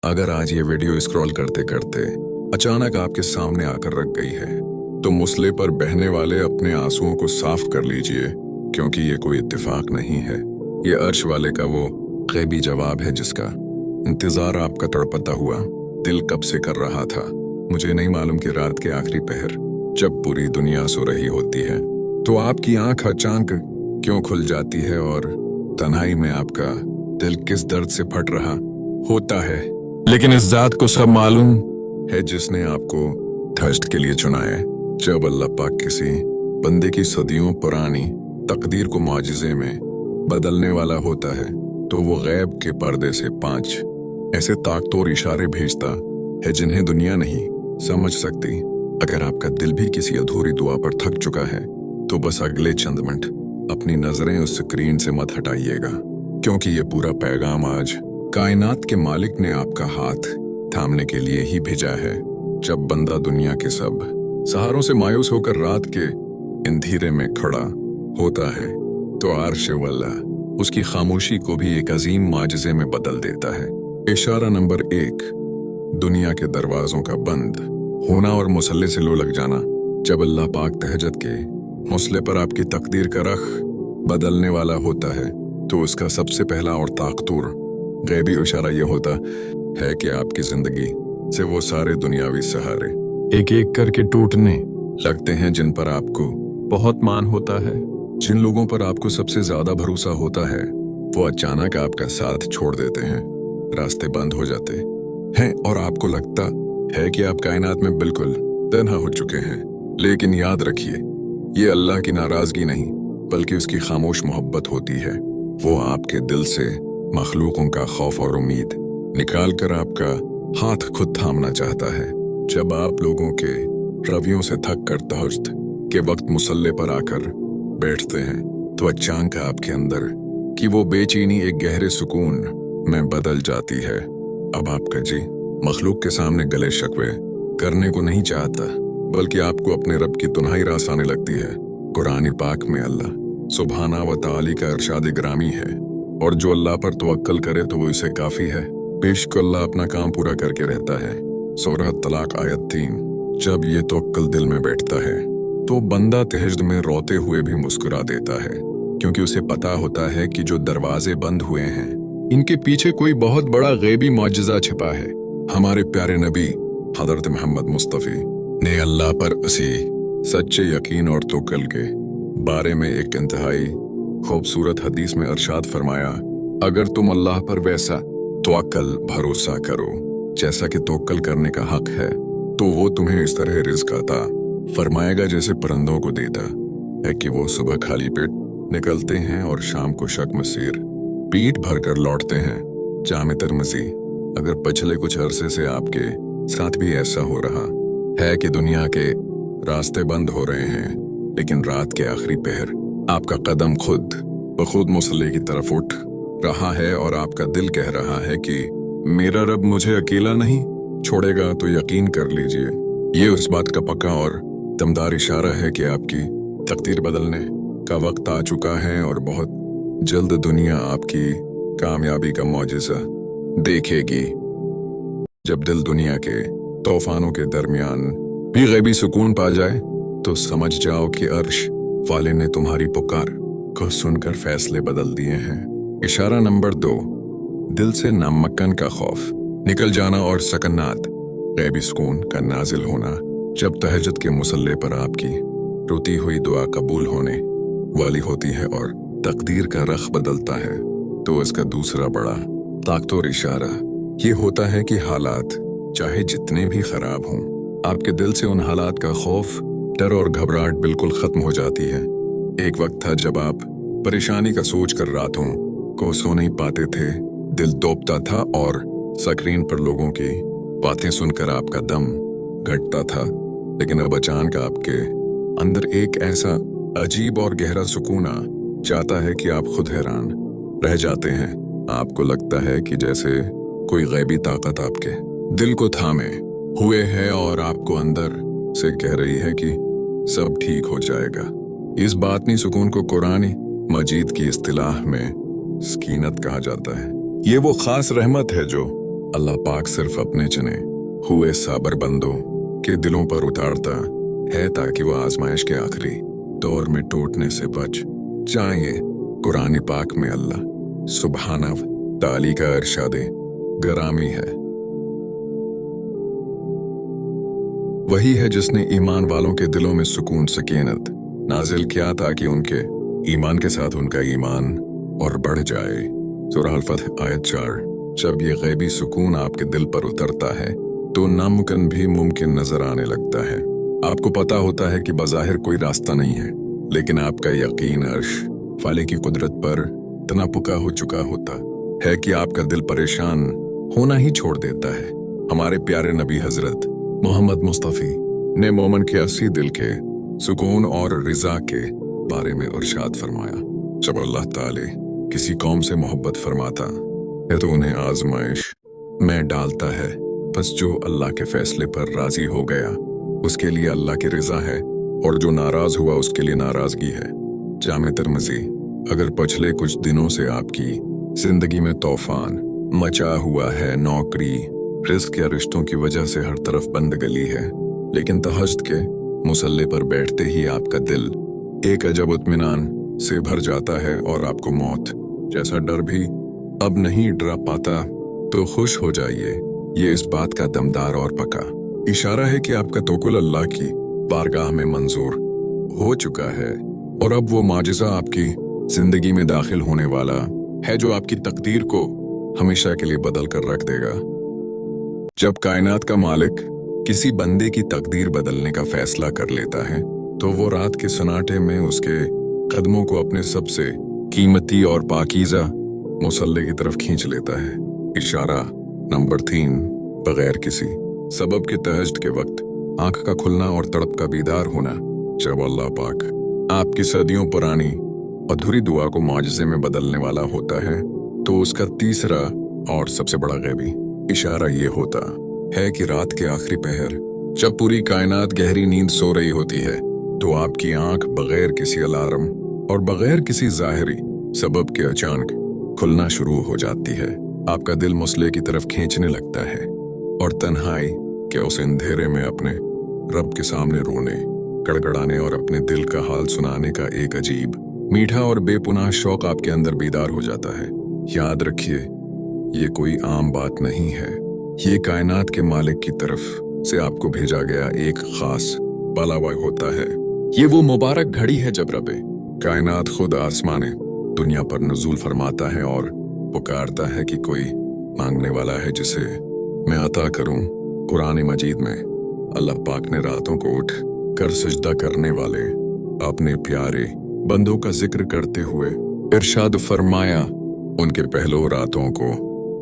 अगर आज ये वीडियो स्क्रॉल करते करते अचानक आपके सामने आकर रख गई है, तो मुसल्ले पर बहने वाले अपने आंसुओं को साफ कर लीजिए, क्योंकि ये कोई इत्तेफाक नहीं है। ये अर्श वाले का वो गैबी जवाब है जिसका इंतजार आपका तड़पता हुआ दिल कब से कर रहा था। मुझे नहीं मालूम कि रात के आखिरी पहर जब पूरी दुनिया सो रही होती है तो आपकी आंख अचानक क्यों खुल जाती है और तन्हाई में आपका दिल किस दर्द से फट रहा होता है। लेकिन इस जात को सब मालूम है जिसने आपको दहशत के लिए चुना है। जब अल्लाह पाक किसी बंदे की सदियों पुरानी तकदीर को मुआजिजे में बदलने वाला होता है तो वो गैब के पर्दे से 5 ऐसे ताकतोर इशारे भेजता है जिन्हें दुनिया नहीं समझ सकती। अगर आपका दिल भी किसी अधूरी दुआ पर थक चुका है तो बस अगले चंद मिनट अपनी नजरें उस स्क्रीन से मत हटाइएगा, क्योंकि ये पूरा पैगाम आज कायनात के मालिक ने आपका हाथ थामने के लिए ही भेजा है। जब बंदा दुनिया के सब सहारों से मायूस होकर रात के अंधेरे में खड़ा होता है तो अर्श वाला उसकी खामोशी को भी एक अजीम माजिज़े में बदल देता है। इशारा नंबर 1, दुनिया के दरवाजों का बंद होना और मुसल्ले से लो लग जाना। जब अल्लाह पाक तहज्जुद के मुसल्ले पर आपकी तकदीर का रख बदलने वाला होता है तो उसका सबसे पहला और ताकतूर गैबी इशारा यह होता है कि आपकी जिंदगी से वो सारे दुनियावी सहारे एक एक करके टूटने लगते हैं जिन पर आपको बहुत मान होता है। जिन लोगों पर आपको सबसे ज्यादा भरोसा होता है वो अचानक आपका साथ छोड़ देते हैं, रास्ते बंद हो जाते हैं और आपको लगता है कि आप कायनात में बिल्कुल तन्हा हो चुके हैं। लेकिन याद रखिए, ये अल्लाह की नाराजगी नहीं बल्कि उसकी खामोश मोहब्बत होती है। वो आपके दिल से मखलूकों का खौफ और उम्मीद निकाल कर आपका हाथ खुद थामना चाहता है। जब आप लोगों के रवियों से थक कर तहज्जुद के वक्त मुसल्ले पर आकर बैठते हैं तो अचानक आपके अंदर कि वो बेचैनी एक गहरे सुकून में बदल जाती है। अब आपका जी मखलूक के सामने गले शकवे करने को नहीं चाहता, बल्कि आपको अपने रब की तुनहाई रास आने लगती है। कुरान पाक में अल्लाह सुबहाना व ताली का इरशाद ग्रामी है, और जो अल्लाह पर तवक्कल करे तो वो इसे काफी है। बेशक अल्लाह अपना काम पूरा करके रहता है। सूरह तलाक आयत 3। जब ये तवक्कल दिल में बैठता है तो बंदा तहज्जुद में रोते हुए भी मुस्कुरा देता है, क्योंकि उसे पता होता है कि जो दरवाजे बंद हुए हैं इनके पीछे कोई बहुत बड़ा गैबी मौजज़ा छिपा है। हमारे प्यारे नबी हज़रत मोहम्मद मुस्तफ़ी ने अल्लाह पर उसी सच्चे यकीन और तवक्कुल के बारे में एक इंतहाई खूबसूरत हदीस में इरशाद फरमाया, अगर तुम अल्लाह पर वैसा तवक्कुल भरोसा करो जैसा कि तवक्कुल करने का हक है तो वो तुम्हें इस तरह रिज़्क़ अता फरमाएगा जैसे परिंदों को देता है कि वो सुबह खाली पेट निकलते हैं और शाम को शक-मसीर पीठ भरकर लौटते हैं। जामे तरमज़ी, अगर पिछले कुछ अरसे से आपके साथ भी ऐसा हो रहा है कि दुनिया के रास्ते बंद हो रहे हैं, लेकिन रात के आखिरी पहर आपका कदम खुद ब खुद मुसल्ले की तरफ उठ रहा है और आपका दिल कह रहा है कि मेरा रब मुझे अकेला नहीं छोड़ेगा, तो यकीन कर लीजिए ये उस बात का पक्का और दमदार इशारा है कि आपकी तकदीर बदलने का वक्त आ चुका है और बहुत जल्द दुनिया आपकी कामयाबी का मौजज़ा देखेगी। जब दिल दुनिया के तूफानों के दरमियान भी गैबी सुकून पा जाए तो समझ जाओ कि अर्श वाले ने तुम्हारी पुकार को सुनकर फैसले बदल दिए हैं। इशारा नंबर 2, दिल से नामक्कन का खौफ निकल जाना और सकन्नात गैबी सुकून का नाजिल होना। जब तहज्जुद के मुसल्ले पर आपकी रोती हुई दुआ कबूल होने वाली होती है और तकदीर का रख बदलता है तो इसका दूसरा बड़ा ताकतवर इशारा ये होता है कि हालात चाहे जितने भी खराब हों, आपके दिल से उन हालात का खौफ, डर और घबराहट बिल्कुल खत्म हो जाती है। एक वक्त था जब आप परेशानी का सोच कर रातों को सो नहीं पाते थे, दिल दौबता था और स्क्रीन पर लोगों की बातें सुनकर आपका दम घटता था। लेकिन अब अचानक आपके अंदर एक ऐसा अजीब और गहरा सुकून आ जाता है कि आप खुद हैरान रह जाते हैं। आपको लगता है कि जैसे कोई गैबी ताकत आपके दिल को थामे हुए है और आपको अंदर से कह रही है कि सब ठीक हो जाएगा। इस बातनी सुकून को कुरान मजीद की इस्तिलाह में सकीनत कहा जाता है। ये वो खास रहमत है जो अल्लाह पाक सिर्फ अपने चुने हुए साबर बंदों के दिलों पर उतारता है ताकि वह आजमाइश के आखिरी दौर में टूटने से बच जाए। कुरान पाक में अल्लाह सुब्हानहू ताली का इरशाद गरामी है। वही है जिसने ईमान वालों के दिलों में सुकून सकीनत नाजिल किया ताकि उनके ईमान के साथ उनका ईमान और बढ़ जाए। सूरह अल-फतह आयत 4। जब ये गैबी सुकून आपके दिल पर उतरता है तो नामुमकिन भी मुमकिन नजर आने लगता है। आपको पता होता है कि बज़ाहिर कोई रास्ता नहीं है, लेकिन आपका यकीन अर्श वाले की कुदरत पर इतना पुका हो चुका होता है कि आपका दिल परेशान होना ही छोड़ देता है। हमारे प्यारे नबी हजरत मोहम्मद मुस्तफ़ी ने मोमन के अस्सी दिल के सुकून और रिजा के बारे में इरशाद फरमाया। जब अल्लाह ताले किसी कौम से मोहब्बत फरमाता है तो उन्हें आजमाइश में डालता है, बस जो अल्लाह के फैसले पर राजी हो गया उसके लिए अल्लाह की रिजा है, और जो नाराज हुआ उसके लिए नाराजगी है। जामे तिर्मिज़ी। अगर पिछले कुछ दिनों से आपकी जिंदगी में तूफान मचा हुआ है, नौकरी, रिस्क या रिश्तों की वजह से हर तरफ बंद गली है, लेकिन तहज्जुद के मुसल्ले पर बैठते ही आपका दिल एक अजब इत्मीनान से भर जाता है और आपको मौत जैसा डर भी अब नहीं डरा पाता, तो खुश हो जाइए। ये इस बात का दमदार और पक्का इशारा है कि आपका तवक्कुल अल्लाह की बारगाह में मंजूर हो चुका है, और अब वो माजिज़ा आपकी जिंदगी में दाखिल होने वाला है जो आपकी तकदीर को हमेशा के लिए बदल कर रख देगा। जब कायनात का मालिक किसी बंदे की तकदीर बदलने का फैसला कर लेता है तो वो रात के सन्नाटे में उसके कदमों को अपने सबसे कीमती और पाकीज़ा मुसल्ले की तरफ खींच लेता है। इशारा नंबर 3। बगैर किसी सबब के तहज्जुद के वक्त आंख का खुलना और तड़प का बीदार होना। जब अल्लाह पाक आपकी सदियों पुरानी अधूरी दुआ को मुआजिज़े में बदलने वाला होता है तो उसका तीसरा और सबसे बड़ा गैबी इशारा ये होता है कि रात के आखिरी पहर जब पूरी कायनात गहरी नींद सो रही होती है तो आपकी आंख बगैर किसी अलार्म और बगैर किसी ज़ाहिरी सबब के अचानक खुलना शुरू हो जाती है। आपका दिल मुसल्ले की तरफ खींचने लगता है और तन्हाई के उस अंधेरे में अपने रब के सामने रोने, गड़गड़ाने और अपने दिल का हाल सुनाने का एक अजीब, मीठा और बेपुनाह शौक आपके अंदर बीदार हो जाता है। याद रखिए, ये कोई आम बात नहीं है। ये कायनात के मालिक की तरफ से आपको भेजा गया एक खास बलावा होता है। ये वो मुबारक घड़ी है जब रबे कायनात खुद आसमाने दुनिया पर नुज़ूल फरमाता है और पुकारता है कि कोई मांगने वाला है जिसे मैं अता करूं। कुरान मजीद में अल्लाह पाक ने रातों को उठ कर सजदा करने वाले अपने प्यारे बंदों का जिक्र करते हुए इरशाद फरमाया, उनके पहलों रातों को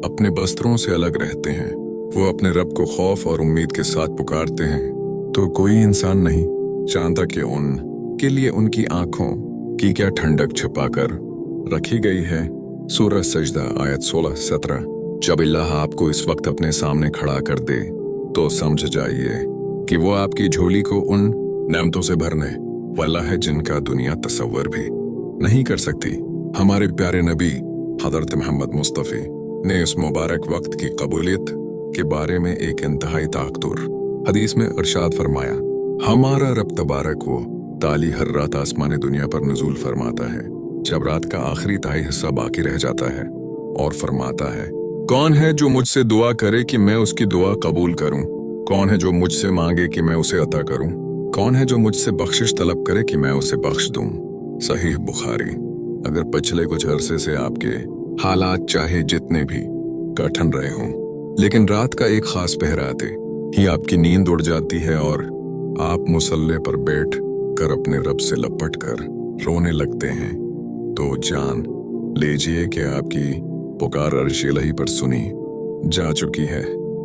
अपने बस्तरों से अलग रहते हैं, वो अपने रब को खौफ और उम्मीद के साथ पुकारते हैं, तो कोई इंसान नहीं जानता कि उनके लिए उनकी आंखों की क्या ठंडक छुपाकर रखी गई है। सूरह सजदा आयत 16-17। जब अल्लाह आपको इस वक्त अपने सामने खड़ा कर दे तो समझ जाइए कि वो आपकी झोली को उन नेमतों से भरने वाला है जिनका दुनिया तसव्वुर भी नहीं कर सकती। हमारे प्यारे नबी हज़रत मोहम्मद मुस्तफ़ी ने इस मुबारक वक्त की कबूलियत के बारे में एक इंतहाई ताकतवर हदीस में इरशाद फरमाया, हमारा रब तबारक वो ताली हर रात आसमान दुनिया पर नुज़ूल फरमाता है जब रात का आखिरी तिहाई हिस्सा बाकी रह जाता है, और फरमाता है, कौन है जो मुझसे दुआ करे कि मैं उसकी दुआ कबूल करूं? कौन है जो मुझसे मांगे कि मैं उसे अता करूं? कौन है जो मुझसे बख्शिश तलब करे कि मैं उसे बख्श दूं? सहीह बुखारी। अगर पिछले कुछ अरसे से आपके हालात चाहे जितने भी कठिन रहे हों, लेकिन रात का एक खास पहर आते ही आपकी नींद उड़ जाती है और आप मुसल्ले पर बैठ कर अपने रब से लपट कर रोने लगते हैं, तो जान लीजिए कि आपकी पुकार अर्श इलाही पर सुनी जा चुकी है।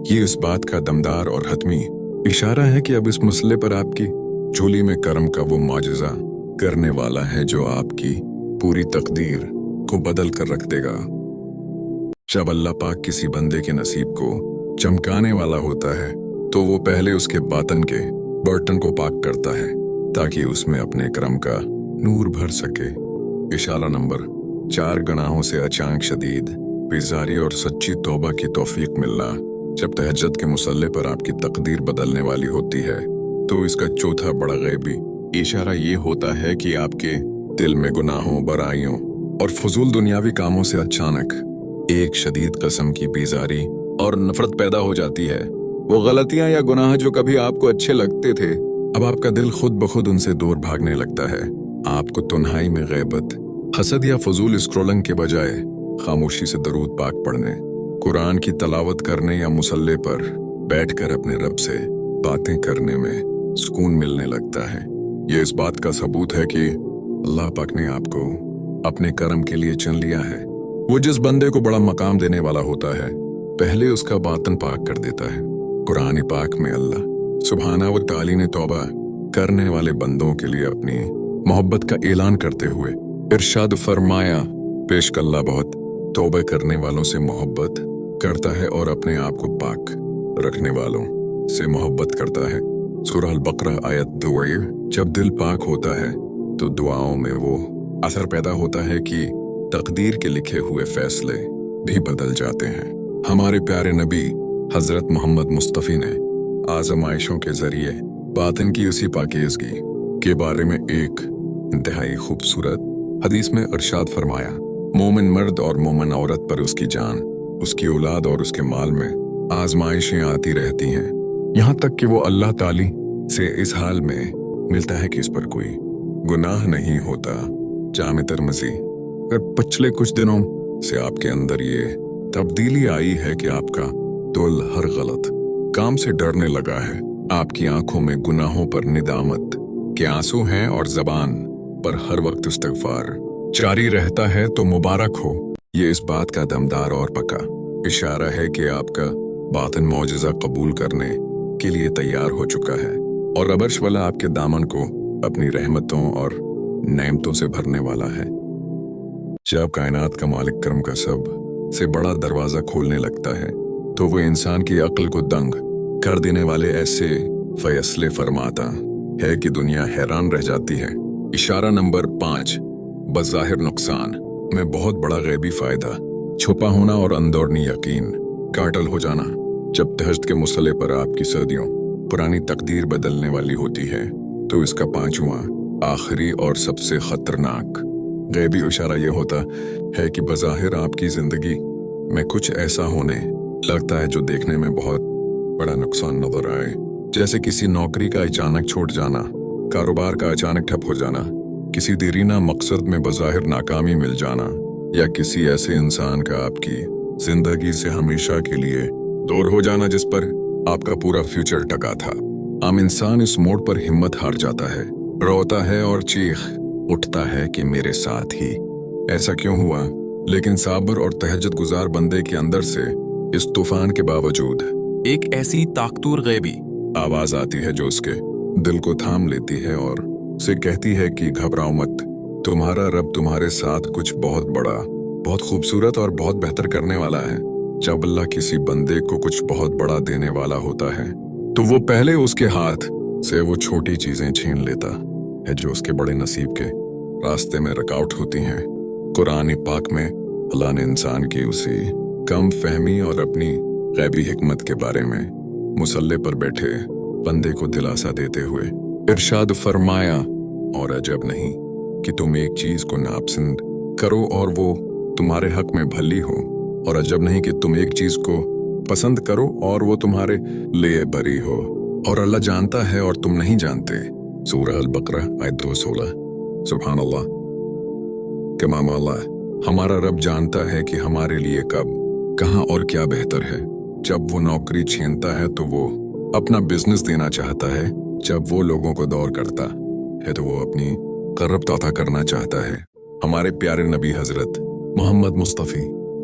ये इस बात का दमदार और हतमी इशारा है कि अब इस मसले पर आपकी झोली में करम का वो माजिज़ा करने वाला है जो आपकी पूरी तकदीर को बदल कर रख देगा। जब अल्लाह पाक किसी बंदे के नसीब को चमकाने वाला होता है तो वो पहले उसके बातन के बर्तन को पाक करता है ताकि उसमें अपने करम का नूर भर सके। इशारा नंबर 4। गुनाहों से अचानक शदीद बेजारी और सच्ची तौबा की तौफीक मिलना। जब तहज्जुद के मुसल्ले पर आपकी तकदीर बदलने वाली होती है तो इसका चौथा बड़ा गैबी इशारा ये होता है कि आपके दिल में गुनाहों, बुराइयों और फजूल दुनियावी कामों से अचानक एक शदीद किस्म की बेजारी और नफरत पैदा हो जाती है। वो गलतियां या गुनाह जो कभी आपको अच्छे लगते थे, अब आपका दिल खुद ब खुद उनसे दूर भागने लगता है। आपको तन्हाई में गैबत, हसद या फजूल स्क्रोलिंग के बजाय खामोशी से दरूद पाक पढ़ने, कुरान की तलावत करने या मुसल्ले पर बैठकर अपने रब से बातें करने में सुकून मिलने लगता है। ये इस बात का सबूत है कि अल्लाह पाक ने आपको अपने करम के लिए चुन लिया है। वो जिस बंदे को बड़ा मकाम देने वाला होता है, पहले उसका बातन पाक कर देता है। कुरान पाक में अल्लाह सुब्हाना व ताली ने तौबा करने वाले बंदों के लिए अपनी मोहब्बत का ऐलान करते हुए इरशाद फरमाया, बेशक अल्लाह बहुत तौबा करने वालों से मोहब्बत करता है और अपने आप को पाक रखने वालों से मोहब्बत करता है। सूरह अल-बकरा आयत 2। जब दिल पाक होता है तो दुआओं में वो असर पैदा होता है कि तकदीर के लिखे हुए फैसले भी बदल जाते हैं। हमारे प्यारे नबी हजरत मोहम्मद मुस्तफ़ी ने आज़माइशों के जरिए बातिन की उसी पाकीज़गी के बारे में एक इंतहाई खूबसूरत हदीस में इरशाद फरमाया, मोमिन मर्द और मोमिन औरत पर उसकी जान, उसकी औलाद और उसके माल में आजमाइशें आती रहती हैं, यहाँ तक कि वो अल्लाह ताली से इस हाल में मिलता है कि इस पर कोई गुनाह नहीं होता। जामे तिर्मिज़ी। अगर पिछले कुछ दिनों से आपके अंदर ये तब्दीली आई है कि आपका दिल हर गलत काम से डरने लगा है, आपकी आंखों में गुनाहों पर निदामत के आंसू हैं और जबान पर हर वक्त इस्तिग़फ़ार जारी रहता है, तो मुबारक हो। ये इस बात का दमदार और पक्का इशारा है कि आपका बातिन मौजिज़ा कबूल करने के लिए तैयार हो चुका है और अबर्श वाला आपके दामन को अपनी रहमतों और नेमतों से भरने वाला है। जब कायनात का मालिक करम का सब से बड़ा दरवाजा खोलने लगता है तो वो इंसान की अक्ल को दंग कर देने वाले ऐसे फैसले फरमाता है कि दुनिया हैरान रह जाती है। इशारा नंबर 5, बज़ाहिर नुकसान में बहुत बड़ा गैबी फायदा छुपा होना और अंदरूनी यकीन का अटल हो जाना। जब तहज्जुद के मुसल्ले पर आपकी सदियों पुरानी तकदीर बदलने वाली होती है तो इसका 5वां आखिरी और सबसे खतरनाक गैबी इशारा यह होता है कि बज़ाहिर आपकी जिंदगी में कुछ ऐसा होने लगता है जो देखने में बहुत बड़ा नुकसान नजर आए, जैसे किसी नौकरी का अचानक छूट जाना, कारोबार का अचानक ठप हो जाना, किसी देरीना मकसद में बज़ाहिर नाकामी मिल जाना, या किसी ऐसे इंसान का आपकी जिंदगी से हमेशा के लिए दूर हो जाना जिस पर आपका पूरा फ्यूचर टका था। आम इंसान इस मोड़ पर हिम्मत हार जाता है, रोता है और चीख उठता है कि मेरे साथ ही ऐसा क्यों हुआ। लेकिन साबर और तहज्जुद गुजार बंदे के अंदर से इस तूफान के बावजूद एक ऐसी ताकतूर गैबी आवाज आती है जो उसके दिल को थाम लेती है और उसे कहती है कि घबराओ मत, तुम्हारा रब तुम्हारे साथ कुछ बहुत बड़ा, बहुत खूबसूरत और बहुत बेहतर करने वाला है। जब अल्लाह किसी बंदे को कुछ बहुत बड़ा देने वाला होता है तो वो पहले उसके हाथ से वो छोटी चीजें छीन लेता है जो उसके बड़े नसीब के रास्ते में रुकावट होती हैं। कुरान पाक में अल्लाह ने इंसान की उसी कम फहमी और अपनी गैबी हिकमत के बारे में मुसल्ले पर बैठे बंदे को दिलासा देते हुए इरशाद फरमाया, और अजब नहीं कि तुम एक चीज को नापसंद करो और वो तुम्हारे हक में भली हो, और अजब नहीं कि तुम एक चीज को पसंद करो और वो तुम्हारे लिए बुरी हो, और अल्लाह जानता है और तुम नहीं जानते। सूरह अल-बकरा आयत 2:16। सुभान अल्लाह। कमाम अल्लाह, हमारा रब जानता है कि हमारे लिए कब, कहाँ और क्या बेहतर है। जब वो नौकरी छीनता है तो वो अपना बिजनेस देना चाहता है, जब वो लोगों को दौर करता है तो वो अपनी करब तौता करना चाहता है। हमारे प्यारे नबी हजरत मोहम्मद मुस्तफ़ी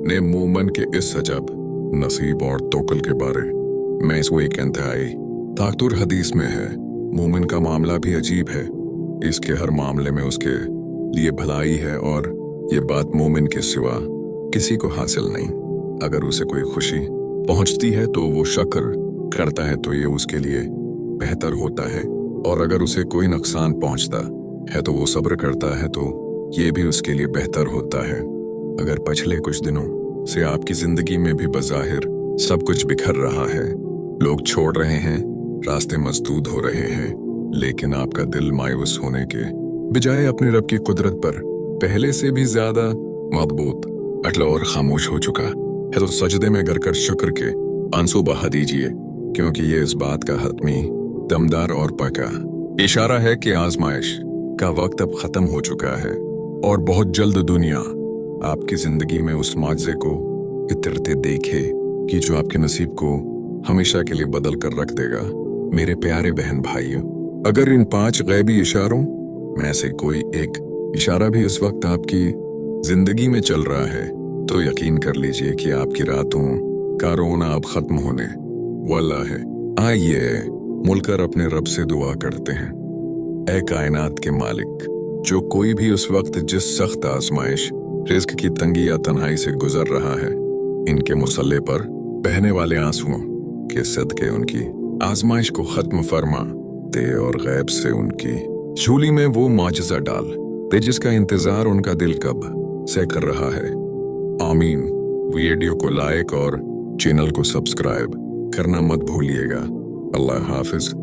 ने मोमन के इस अजब नसीब और तोकल के बारे में इसको एक इंतहाई ताकतूर हदीस में है। मोमिन का मामला भी अजीब है, इसके हर मामले में उसके लिए भलाई है और ये बात मोमिन के सिवा किसी को हासिल नहीं। अगर उसे कोई खुशी पहुंचती है तो वो शुक्र करता है तो ये उसके लिए बेहतर होता है, और अगर उसे कोई नुकसान पहुंचता है तो वो सब्र करता है तो ये भी उसके लिए बेहतर होता है। अगर पिछले कुछ दिनों से आपकी जिंदगी में भी बज़ाहिर सब कुछ बिखर रहा है। लोग छोड़ रहे हैं, रास्ते मसदूद हो रहे हैं, लेकिन आपका दिल मायूस होने के बजाय अपने रब की कुदरत पर पहले से भी ज्यादा मजबूत, अटल और खामोश हो चुका है। तो सजदे में गिर कर शुक्र के आंसू बहा दीजिए, क्योंकि ये इस बात का हतमी, दमदार और पक्का इशारा है कि आजमाइश का वक्त अब खत्म हो चुका है और बहुत जल्द दुनिया आपकी जिंदगी में उस मुआवजे को इतरते देखे कि जो आपके नसीब को हमेशा के लिए बदल कर रख देगा। मेरे प्यारे बहन भाइयों, अगर इन 5 गैबी इशारों में से कोई एक इशारा भी इस वक्त आपकी जिंदगी में चल रहा है, तो यकीन कर लीजिए कि आपकी रातों का रोना अब खत्म होने वाला है। आइए मुलकर अपने रब से दुआ करते हैं। ऐ कायनात के मालिक, जो कोई भी उस वक्त जिस सख्त आजमाइश, रिस्क की तंगी या तन्हाई से गुजर रहा है, इनके मुसल्ले पर बहने वाले आंसुओं के सदके उनकी आजमाइश को खत्म फरमा दे और गैब से उनकी झोली में वो माजिज़ा डाल दे जिसका इंतजार उनका दिल कब से कर रहा है। आमीन। वीडियो को लाइक और चैनल को सब्सक्राइब करना मत भूलिएगा। अल्लाह हाफिज।